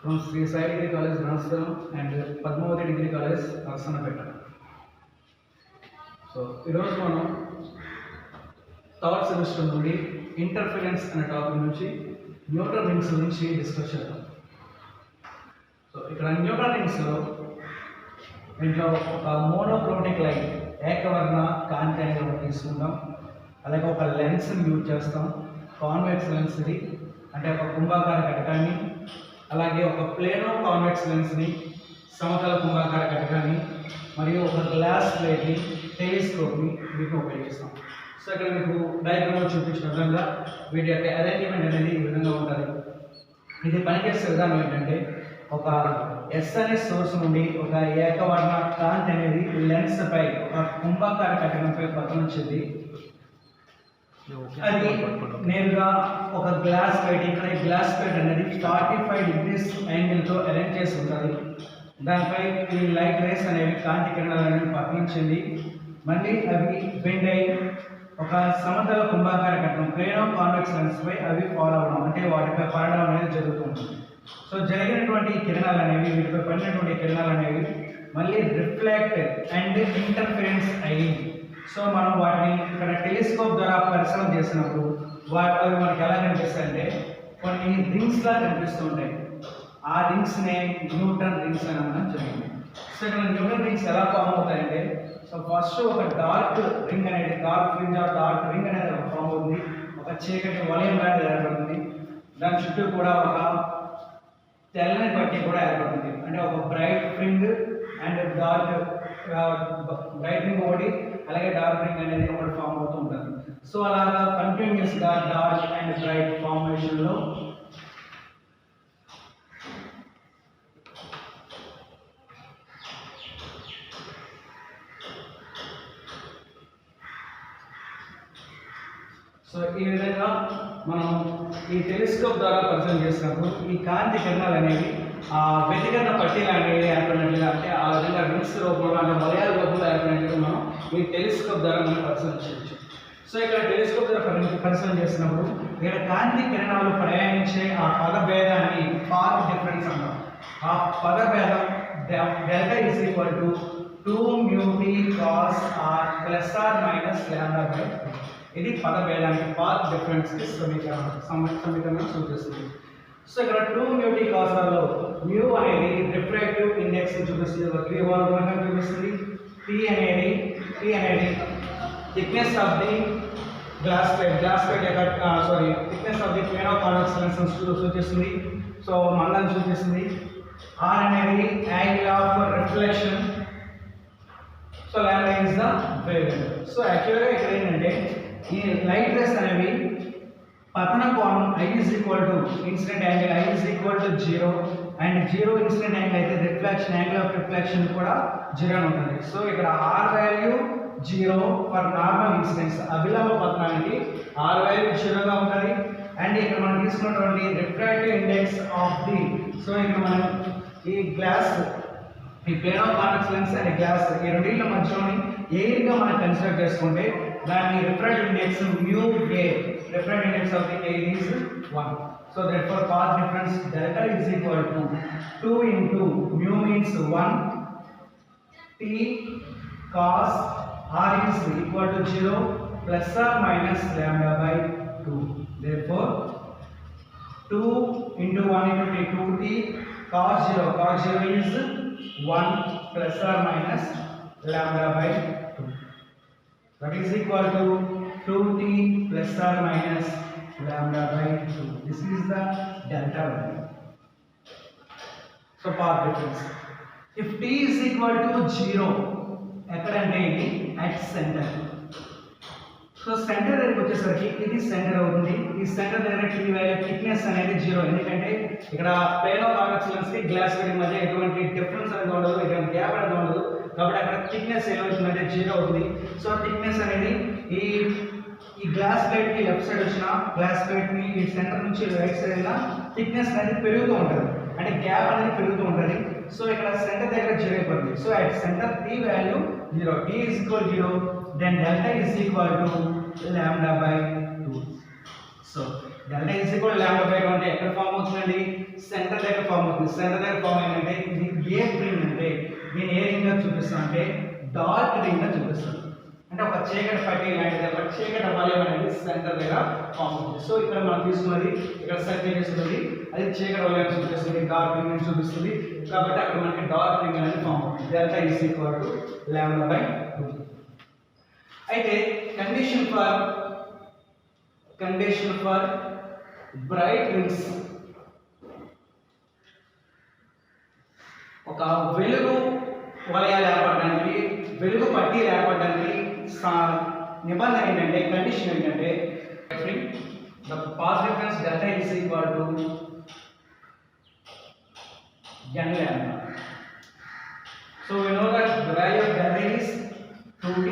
from Sri Sai Degree College, Ranaspuram and Padmavati Degree College, Narsanapeta. So, ఈరోజు మనం third semester నుండి interference అనే topic నుంచి neutral rings గురించి డిస్కస్ చేద్దాం. సో ఇక్కడ న్యూట్రల్ రింగ్స్లో దీంట్లో ఒక మోనోక్రోటిక్ లైట్ ఏకవర్ణ కాంతి అనేది ఒకటి తీసుకుంటాం. అలాగే ఒక లెన్స్ని యూజ్ చేస్తాం, కాన్వెక్స్ లెన్స్ ఇది, అంటే ఒక కుంభాకార కటకాన్ని, అలాగే ఒక ప్లేనో కాన్వెక్స్ లెన్స్ని, సమతల కుంభాకార కటకాన్ని, మరియు ఒక గ్లాస్ ప్లేట్ని, టెలిస్కోప్ని వీటిని ఉపయోగిస్తాం. సో ఇక్కడ మీకు డయాగ్రామ్లో చూపించిన విధంగా వీటి యొక్క అరేంజ్మెంట్ అనేది ఈ విధంగా ఉంటుంది. ఇది పనిచేసే విధానం ఏంటంటే, ఒక ఎస్ అనే సోర్స్ నుండి ఒక ఏకవర్ణ కాంతి అనేది లెన్స్ పై ఒక కుంభాకార కటకంపై పతనించింది. అది నేరుగా ఒక గ్లాస్ ప్లేట్, ఇక్కడ గ్లాస్ ప్లేట్ అనేది 45 degrees యాంగిల్తో అరేంజ్ చేసి ఉంటుంది. దానిపై ఈ లైట్ రేస్ అనేవి కాంతి కిరణాలు అనేవి పతనించింది. మళ్ళీ అవి బెండ్ అయ్యి ఒక సమతల కుంభాకార కటకం ప్లేనో కాన్వెక్స్ లెన్స్ పై అవి ఫాలో అవ్వడం, అంటే వాటిపై పడడం అనేది జరుగుతుంది. సో జరిగినటువంటి కిరణాలు అనేవి, వీటిపై పడినటువంటి కిరణాలు అనేవి మళ్ళీ రిఫ్లెక్ట్ అండ్ ఇంటర్ఫరెన్స్ అయ్యి, సో మనం వాటిని ఇక్కడ టెలిస్కోప్ ద్వారా పరిశీలన చేసినప్పుడు అవి మనకి ఎలా కనిపిస్తాయంటే కొన్ని రింగ్స్ లా కనిపిస్తూ ఉంటాయి. ఆ రింగ్స్నే న్యూటన్ రింగ్స్ అని అనడం జరిగింది. సో ఇక్కడ న్యూటన్ రింగ్స్ ఎలా ఫామ్ అవుతాయంటే, సో ఫస్ట్ ఒక డార్క్ రింగ్ అనేది, dark fringe of dark ring అనేది ఒక ఫామ్ అవుతుంది. ఒక చీకటి వలయం లాంటిది ఏర్పడుతుంది. దాని చుట్టూ కూడా ఒక తెల్లని పట్టి కూడా ఏర్పడుతుంది. అంటే ఒక bright fringe and dark bright ring ఒకటి, అలాగే డార్క్ రింగ్ అనేది ఒకటి ఫామ్ అవుతూ ఉంటుంది. సో అలాగా కంటిన్యూస్గా డార్క్ అండ్ బ్రైట్ ఫార్మేషన్లో సో ఈ విధంగా మనం ఈ టెలిస్కోప్ ద్వారా పరిశీలన చేసినప్పుడు ఈ కాంతి కిరణాలు అనేవి ఆ వ్యక్తిగత పట్టీలు అనేవి ఏర్పడినట్లుగా, అంటే ఆ విధంగా రింగ్స్ రూపంలో, అంటే వలయాల రూపంలో ఏర్పడినట్టుగా మనం ఈ టెలిస్కోప్ ద్వారా మనం పరిశీలన చేయొచ్చు. సో ఇక్కడ టెలిస్కోప్ ద్వారా పరిశీలన చేసినప్పుడు ఇక్కడ కాంతి కిరణాలు ప్రయాణించే ఆ పదభేదాన్ని పాత్ డిఫరెన్స్ అంటాం. ఆ పదభేదం delta is equal to 2μt cos r plus R minus lambda by 2. ఇది పదభేదానికి పాత్ డిఫరెన్స్కి సమీకరణం సూచిస్తుంది. సో ఇక్కడ 2μt cos r లో మ్యూ అనేది రిఫ్రాక్టివ్ ఇండెక్స్ చూపిస్తుంది, వక్రీభవనం చూపిస్తుంది. T అనేది thickness of the glass plate యొక్క thickness of the plano convex lens సూచిస్తుంది. సో మందం సూచిస్తుంది. R అనేది angle of reflection. So lambda is the wave. So యాక్చువల్గా ఇక్కడ ఏంటంటే ఈ లైట్ రేస్ అనేవి పతన కోణం I is equal to incident angle I is equal to 0 and 0 incident angle అయితే రిఫ్లెక్షన్ యాంగిల్ ఆఫ్ రిఫ్లెక్షన్ కూడా 0 ఉంటుంది. సో ఇక్కడ R value 0 for normal incidents, అభిలంబ పతనానికి R వాల్యూ 0గా ఉంటుంది. అండ్ ఇక్కడ మనం తీసుకున్నటువంటి refractive index of the, so ఇక్కడ మనం ఈ గ్లాస్, ఈ plano convex lens and glass, ఈ రెండింటి మధ్యలోని ఎయిర్గా మనం కన్సిడర్ చేసుకుంటే దాని refractive index mu A, refractive index of the air is 1. So therefore path difference delta is equal to 2 into mu means 1 t cos r is equal to 0 plus or minus lambda by 2. Therefore 2 into 1 into t, 2t cos 0 is 1 plus or minus lambda by 2. That is equal to 2t plus or minus lambda by 2. This is the delta value. So path difference. If t is equal to 0, ఎక్కడంటే ఇది at center. So centre దగ్గరికి వచ్చేసరికి ఇది centre అవుతుంది. ఈ centre దగ్గర tea value thickness అనేది 0, ఎందుకంటే ఇక్కడ ప్లేనో కాన్వెక్స్ లెన్స్ కి గ్లాస్ ప్లేట్ మధ్య ఎటువంటి డిఫరెన్స్ అనేది ఉండదు, ఎటువంటి గ్యాప్ అనేది ఉండదు. కాబట్టి అక్కడ థిక్నెస్ ఏమవుతుందంటే 0 అవుతుంది. సో థిక్నెస్ అనేది ఈ గ్లాస్ ప్లేట్ కి లెఫ్ట్ సైడ్ వచ్చిన గ్లాస్ ప్లేట్ ని ఈ సెంటర్ నుంచి రైట్ సైడ్ అయినా థిక్నెస్ అనేది పెరుగుతూ ఉంటుంది, అంటే గ్యాప్ అనేది పెరుగుతూ ఉంటుంది. సో ఇక్కడ సెంటర్ దగ్గర 0 అయిపోతుంది. So at centre t value 0, t is equal to 0, then delta is equal to lambda by 2. So delta is equal to lambda by 2 అంటే ఎక్కడ ఫామ్ అవుతుందండి, సెంటర్ దగ్గర ఫామ్ అవుతుంది. అవుతుంది. సెంటర్ దగ్గర ఫామ్ ఏంటంటే ఇది ఏ రింగ్ అంటే దీని ఏ రింగ్ గా చూపిస్తాం అంటే డార్క్ రింగ్ గా చూపిస్తాం. అంటే ఒక చీకటి పట్టి లాంటిది ఒక చీకటి వలయం అనేది సెంటర్ దగ్గర ఫామ్ అవుతుంది. సో ఇక్కడ మనం తీసుకున్నది ఇక్కడ సర్కిల్ చేస్తుంది అది చీకటి వలయం చూపిస్తుంది, డార్క్ రింగ్ అని చూపిస్తుంది. కాబట్టి అక్కడ మనకి డార్క్ రింగ్ అనేది ఫామ్ అవుతుంది. Delta is equal to λ/2. అయితే కండిషన్ ఫర్ బ్రైట్ రింగ్స్, ఒక వెలుగు వలయాలు ఏర్పడడానికి వెలుగు పట్టీలు ఏర్పడడానికి నిబంధన ఏంటంటే కండిషన్ ఏంటంటే the path difference delta is equal to n lambda. So we know that the value of delta is 2t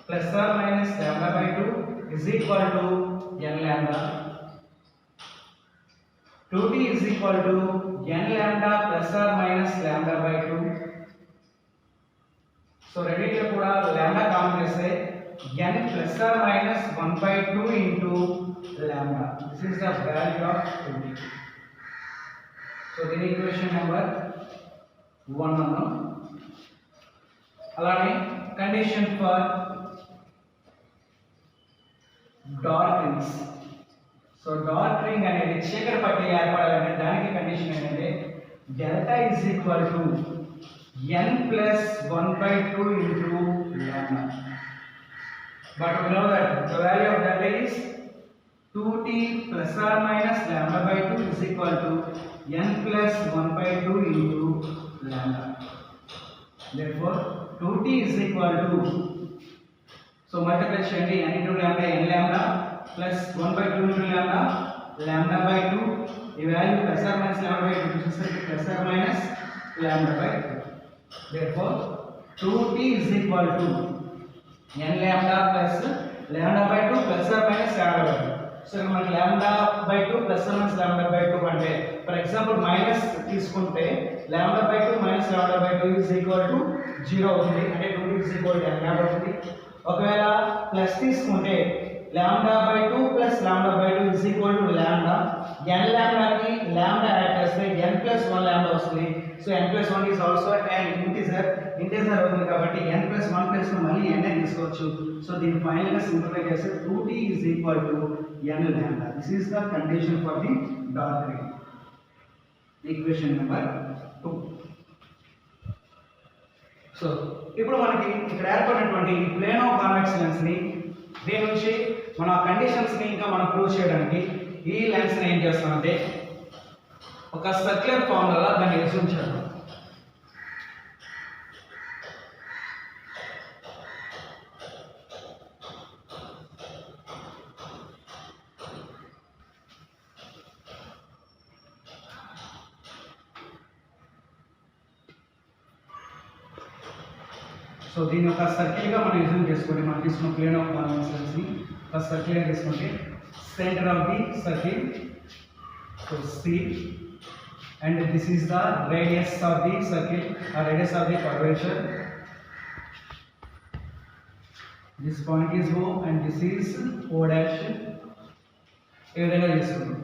plus or minus lambda by 2 is equal to n lambda. 2t is equal to n lambda plus or minus lambda by 2. So రెండిట్లో కూడా lambda common చేస్తే n plus or minus 1 by 2 into lambda. This is the value of 2t. So దీని equation number 1 అన్నాం. అలానే condition for dark rings. So dark ring అనేది చీకటి పట్టి ఏర్పడాలంటే దానికి కండిషన్ ఏంటంటే delta is equal to n plus 1 by 2 into lambda. But we know that the value of delta is 2t plus or minus lambda by 2 is equal to n plus 1 by 2 into lambda. Therefore 2t is equal to, so multiply చేయండి n into lambda n lambda plus 1 by 2 into lambda lambda by 2. ఈ value plus or minus lambda by 2 చూసేసరికి plus or minus lambda by 2. Therefore 2t is equal to n lambda plus lambda by 2 plus or minus lambda by 2. So మనకి lambda by 2 plus or minus lambda by 2 అంటే for example minus తీసుకుంటే lambda by 2 minus lambda by 2 is equal to 0 అవుతుంది. అంటే 2t is equal to n lambda అవుతుంది. ఒకవేళ plus తీసుకుంటే lambda by 2 plus lambda by 2 is equal to lambda. n lambda కి lambda add చేస్తే n plus 1 lambda వస్తుంది. So n plus 1 is also an integer అవుతుంది కాబట్టి n plus 1 plus 2 మళ్ళీ n తీసుకోవచ్చు. సో దీన్ని ఫైనల్ గా సింప్లిఫై చేస్తే 2t is equal to n lambda. This is the condition for the dark ring. Equation number 2. So ఇప్పుడు మనకి ఇక్కడ ఏర్పడినటువంటి ప్లేన్ ఆఫ్ కాన్వెక్స్ లెన్స్ ని దీని నుంచి మన కండిషన్స్ ని ఇంకా మనం ప్రూవ్ చేయడానికి ఈ లెన్స్ ని ఏం చేస్తామంటే ఒక సర్క్యులర్ ఫార్ములా దాన్ని అస్యూమ్ చేద్దాం. సో దీని ఒక సర్కిల్ గా మనం అస్యూమ్ చేసుకుంటే మనం తీసుకున్న ప్లేన్ ఆఫ్ కాన్వెక్స్ లెన్స్ ని ఒక సర్కిల్ గా తీసుకుంటే centre of the circle so C and this is the radius of the circle or radius of the curvature. This point is O and this is O dash. ఈ విధంగా తీసుకుందాం.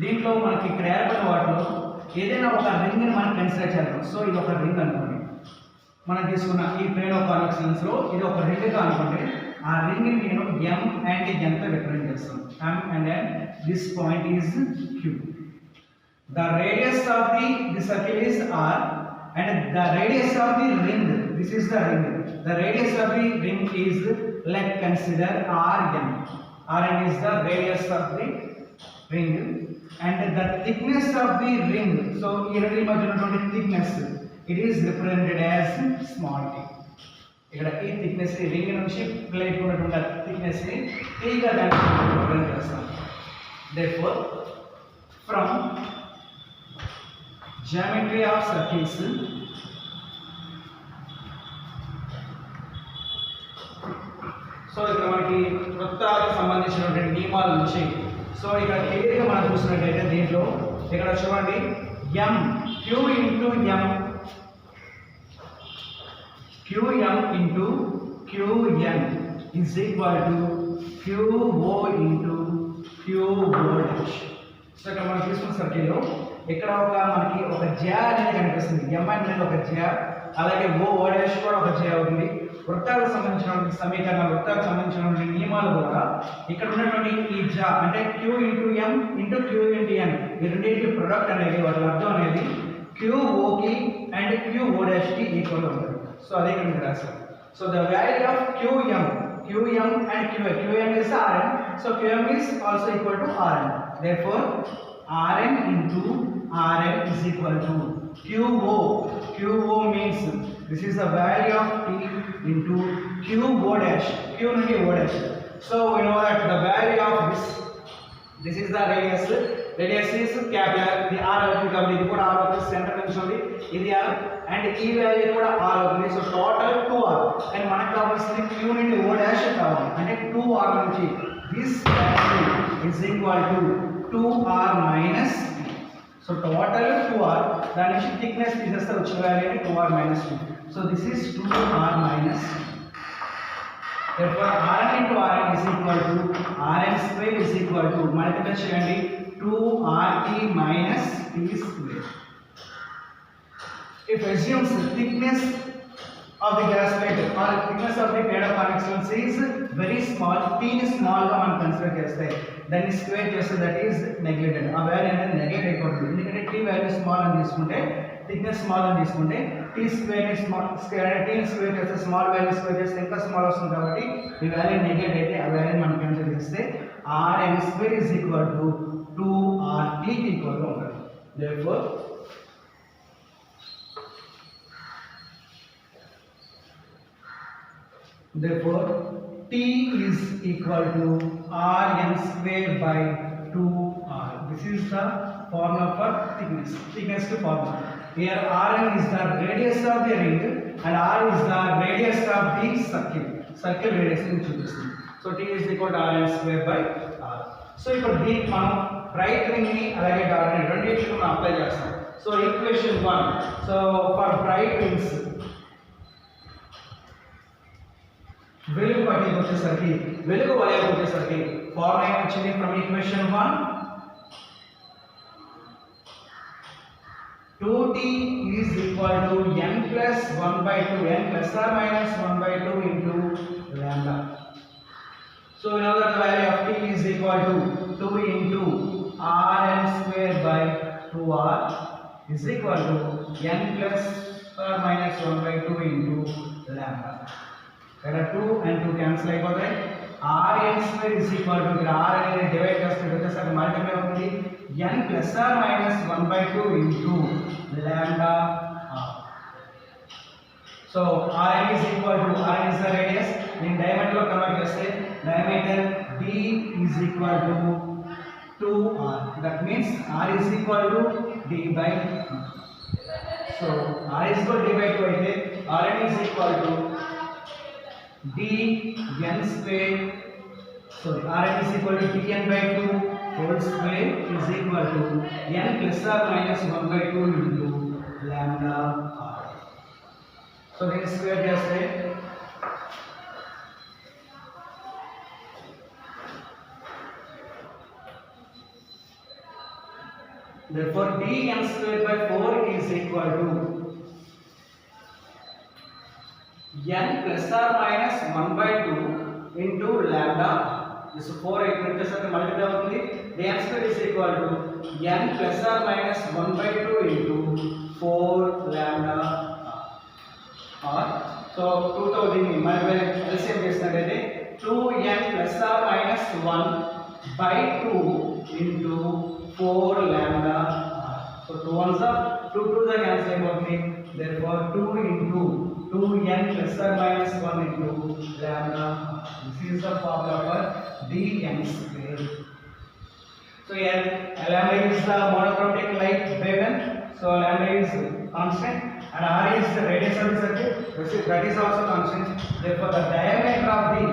దీంట్లో మనకి ఇక్కడ ఏర్పడిన వాటిలో ఏదైనా ఒక రింగ్ ని మనం కన్సిడర్ చేద్దాం. సో ఇది ఒక రింగ్ అనుకోండి. మనం తీసుకున్న ఈ ప్లేన్ ఆఫ్ కాన్వెక్స్ లెన్స్ లో ఇది ఒక రింగ్ గా అనుకోండి. ఆ రింగ్ ని నేను m and n తో రిప్రజెంట్ చేస్తాను. m and n, this point is Q. The radius of the circle is R and the radius of the ring, this is the ring. The radius of the ring is, let's consider Rn. Rn is the radius of the ring and the thickness of the ring. So here we have thickness. It is represented as small t. ఇక్కడ ఈ thickness ని ring నుంచి plate ఉన్నటువంటి thickness ని t గా దాన్ని represent చేస్తాం. Therefore from geometry of circles, so ఇక్కడ మనకి వృత్తాలకు సంబంధించినటువంటి నియమాల నుంచి సో ఇక్కడ క్లియర్ గా మనం చూసినట్లయితే దీంట్లో ఇక్కడ చూడండి m q into m qm into qn is equal to qo into qo dash. So ఇక్కడ మనం తీసుకున్న సర్కిల్లో ఇక్కడ మనకి ఒక జ్యా అనేది కనిపిస్తుంది. ఎం అనేది ఒక జ్యా, అలాగే ఓ డాష్ కూడా ఒక జ్యా అవుతుంది. వృత్తాలకు సంబంధించిన సమీకరణాలు, వృత్తాలకు సంబంధించిన నియమాలు కూడా ఇక్కడ ఉన్నటువంటి ఈ జ్యా అంటే Q ఇంటూ ఎం ఇంటూ Q ఇంటూ ఎన్, ఈ రెండింటి ప్రొడక్ట్ అనేది వాటి అర్థం అనేది QO కి అండ్ QO డాష్ కి ఈక్వల్ ఉంటుంది. సో అదే ఇక్కడ మీరు రాశారు. So the value of QM and QM is Rn, so QM is also equal to Rn. Therefore Rn into Rn is equal to QO means this is the value of T into QO dash, Q into O dash. So we know that the value of this is the radius is capital, the R అవుతుంది కాబట్టి ఇది కూడా R అవుతుంది, centre నుంచి ఉంది ఇది R and ఈ value కూడా R అవుతుంది. సో టోటల్ 2R అండ్ మనకు కావాల్సింది Q నుండి O డాష్ కావాలి అంటే 2R నుంచి this value is equal to 2R minus, so total 2R, దాని నుంచి థిక్నెస్ తీసేస్తే వచ్చిన value 2R minus 2. So this is 2R minus, therefore Rn into Rn is equal to Rn square is equal to multiply చేయండి 2RT minus T square. If assumes thickness of the gas plate or thickness of the plate of connections is very small, T is small గా మనం consider చేస్తే దాన్ని square చేస్తే that is neglected, ఆ value అనేది neglect అయిపోతుంది. ఎందుకంటే T value small అని తీసుకుంటే, థిక్నెస్ స్మాల్ అని తీసుకుంటే T స్క్వేర్ ని T స్క్వేర్ చేస్తే స్మాల్ వాల్యూ స్క్వేర్ చేస్తే ఇంకా స్మాల్ వస్తుంది కాబట్టి ఈ వాల్యూ నెగ్లెక్ట్ అయితే ఆ వాల్యూ మనం కన్సిడర్ చేస్తే Rn square is equal to 2RT కి ఈక్వల్ గా ఉంటుంది. Therefore T is equal to Rn square by 2R. This is the formula for thickness to formula. Here Rn is the radius of the ring and R is the radius of the circle radius ni చూపిస్తుంది. So T is equal to Rn square by R. So ఇప్పుడు దీనికి మనం bright ring ని అలాగే dark ring రెండింటిని మనం apply చేస్తాం. So equation 1, so for bright rings వెలుగు పట్టికి వచ్చేసరికి, వెలుగు వలయానికి వచ్చేసరికి ఫార్ములా ఏం వచ్చింది from equation 1, 2T is equal to n plus 1/2, n plus or minus 1/2 into lambda. So we know that the value of T is equal to 2 into Rn square by 2R is equal to n plus or minus 1/2 into lambda. There are 2 and 2 cancel అయిపోతాయి. Rn square is equal to R అనేది divide చేస్తే వచ్చేసరికి multiply అవుతుంది n plus or minus 1/2 into lambda r. So Rn is equal to, Rn is the radius, in diameter లో convert చేస్తే diameter d is equal to 2R. That means R is equal to d by 2. So R is equal to d by 2 అయితే Rn is equal to dn square, sorry, Rn is equal to dn by 2 whole square is equal to n plus or minus 1/2 into lambda r. So this square చేస్తే therefore dn square by 4 is equal to n plus or minus 1/2 into lambda. This 4 వచ్చేసరికి multiply అవుతుంది. dn square is equal to n plus or minus 1/2 into 4 lambda r. So 2 దీన్ని multiply LCM చేసినట్లయితే 2n plus or minus 1/2 into 4 lambda r. So 2 ones are 2 2s are cancel అయిపోతుంది. Therefore 2 into 2n plus or minus 1 into lambda. This is the formula for dn square. So here lambda is the monochromatic light wavelength. So lambda is constant and r is the radius of the circle. That is also constant. Therefore the diameter of the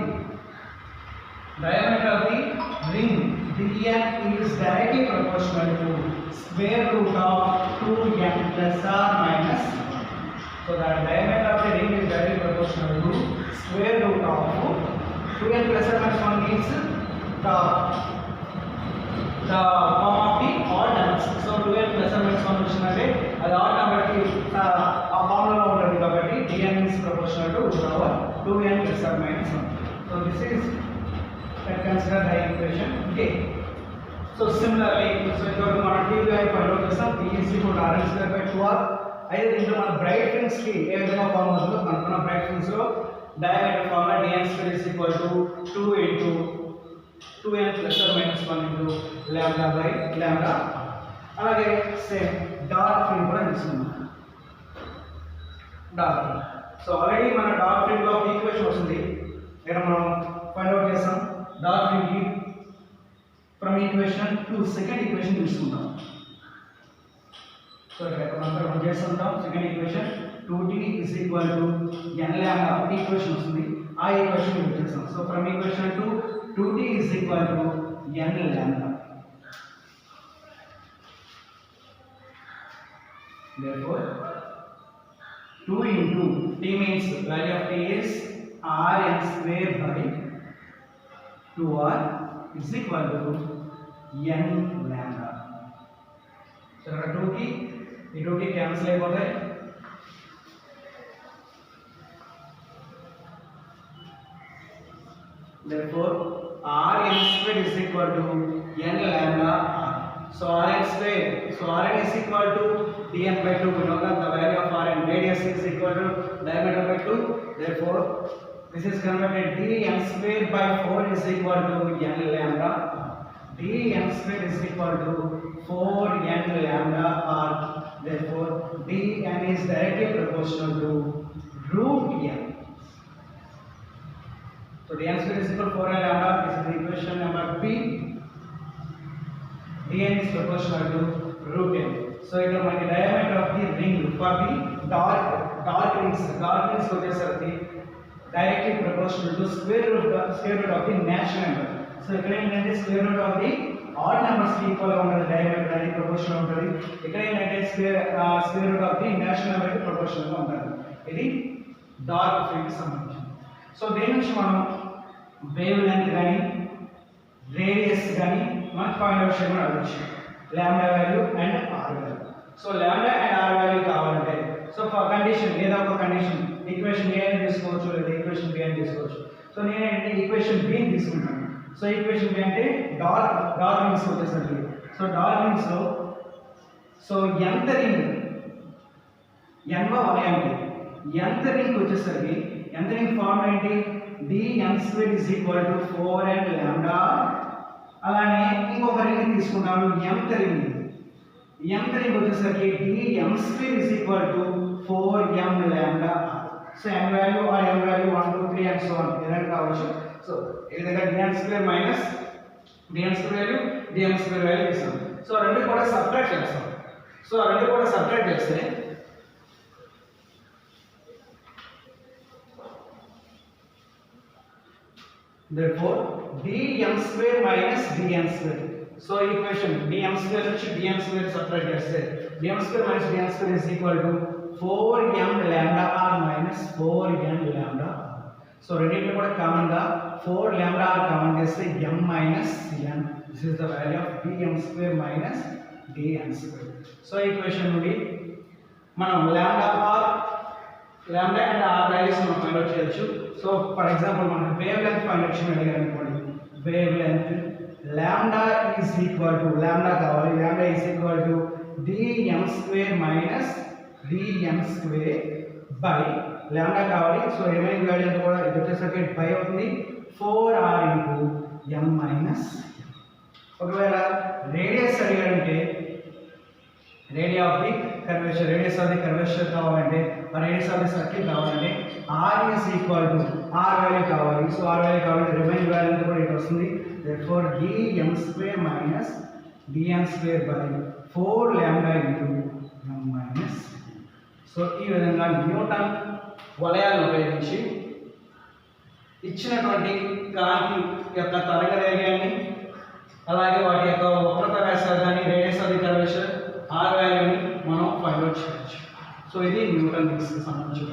ring dn is directly proportional to square root of 2n plus or minus 1. So the diameter of the ring is directly proportional to square root of 2n plus or minus 1 means the form of the proportional to root over 2n plus or minus 1. So this is considered the equation A. So similarly, so if you want to find out this sum, D is equal to Rn square by 2r. అయితే దీంట్లో మన bright ఫ్రిన్స్ కి ఏ విధంగా form అవుతుందో కనుక్కున్న bright ఫ్రిన్స్ లో diameter formula dn square is equal to 2 into 2n plus or minus 1 into lambda by lambda. అలాగే same dark ఫ్రిన్ కూడా తీసుకుందాం. డార్క్ ఫ్రిన్ సో ఆల్రెడీ మన డార్క్ ఫ్రిన్ లో ఈక్వేషన్ వస్తుంది. ఇక్కడ మనం ఫైండ్ అవుట్ చేస్తాం డార్క్ ఫ్రిన్ కి from equation to second equation తీసుకుందాం. సో ఇక్కడ మనం రన్ చేస్తుంటాం. Second equation 2t is equal to n lambda equation వస్తుంది. ఆ ఈక్వేషన్ యూజ్ చేస్తాం. So from equation to 2t is equal to n lambda. Therefore 2 into t means value of t is rn square by 2r is equal to n lambda. So 2t ఈ 2t cancel అయిపోతాయి. Therefore rn square is equal to n lambda r. So rn square, so rn is equal to dn by 2. We know that the value of rn, radius is equal to diameter by 2. Therefore this is converted dn square by 4 is equal to n lambda. dn square is equal to 4n lambda r. Therefore dn is directly proportional to root n. So dn square is equal to 4n lambda. This is the equation number B. dn is proportional to root n. So it will make the diameter of the ring for the dark rings వచ్చేసరికి directly proportional to square root of the natural number. So ఇక్కడ ఏంటంటే square root of the odd numbers కి equal గా ఉంటుంది diameter అనేది proportional ఉంటుంది. ఇక్కడ ఏంటంటే square root of the natural number కి proportional గా ఉంటుంది. ఇది డార్క్ ఫ్రిన్ కి సంబంధించి. సో దీని నుంచి మనం వేవ్ లెంత్ కానీ రేడియస్ కానీ మనకు ఫైండ్ అవుట్ చేయమని అడగచ్చు. Lambda value and R value. So lambda and R value కావాలంటే సో ఫర్ కండిషన్ ఏదో ఒక కండిషన్ ఈక్వేషన్ ఏ అని తీసుకోవచ్చు లేదా ఈక్వేషన్ బి అని తీసుకోవచ్చు. సో నేను ఏంటంటే ఈక్వేషన్ బి ని తీసుకుంటాను. సో ఈక్వేషన్ బి అంటే డార్క్ రింగ్స్ వచ్చేసరికి సో డార్క్ రింగ్స్ లో సో ఎంత రింగ్ n1 అంటే ఎంత రింగ్ వచ్చేసరికి ఎంత రింగ్ ఫార్ములా ఏంటి dn square is equal to 4n lambda. అలానే ఇంకొక రింగ్ తీసుకుంటాము mth రింగ్ వచ్చేసరికి dm square is equal to 4m lambda. So m value or m value 1 2 3 and so on ఏదైనా కావచ్చు. సో ఈ విధంగా dn square minus dn square value ఇస్తాం. So రెండు కూడా సబ్ట్రాక్ట్ చేస్తాం. సో రెండు కూడా సబ్ట్రాక్ట్ చేస్తే therefore dm square minus dn square. So equation dm square నుంచి dm square subtract చేస్తే dm square minus dn square is equal to 4m lambda r minus 4n lambda r. So రెండిట్లో కూడా common గా 4 lambda r common చేస్తే m minus n. This is the value of dm square minus dn square. So equation నుండి మనం lambda and r values మనం find out చేయొచ్చు. So for example మనం wave length find out చేయమని అడిగారు అనుకోండి. Wave length lambda is equal to lambda కావాలి. lambda is equal to dm square minus dm square by lambda కావాలి. So remaining value అంతా కూడా ఇది వచ్చేసరికి 5 అవుతుంది. 4r into m minus. ఒకవేళ రేడియస్ అడిగారంటే రేడియస్ ఆఫ్ ది కర్వేచర్ కావాలంటే రేడియస్ ఆఫ్ ది సర్కిల్ కావాలంటే r is equal to r value కావాలి. సో r వాల్యూ కావాలంటే రిమైనింగ్ వాల్యూ అంతా కూడా ఇటు వస్తుంది. therefore dm square minus dn square by 4 lambda into m minus. So ఈ విధంగా న్యూటన్ వలయాలను ఉపయోగించి ఇచ్చినటువంటి కాంతి యొక్క తరంగదైర్ఘ్యాన్ని అలాగే వాటి యొక్క వక్రత వ్యాసార్థాన్ని radius of the curvature r వాల్యూని మనం ఫైండ్ అవుట్ చేయవచ్చు. సో ఇది న్యూటన్ కి సంబంధించిన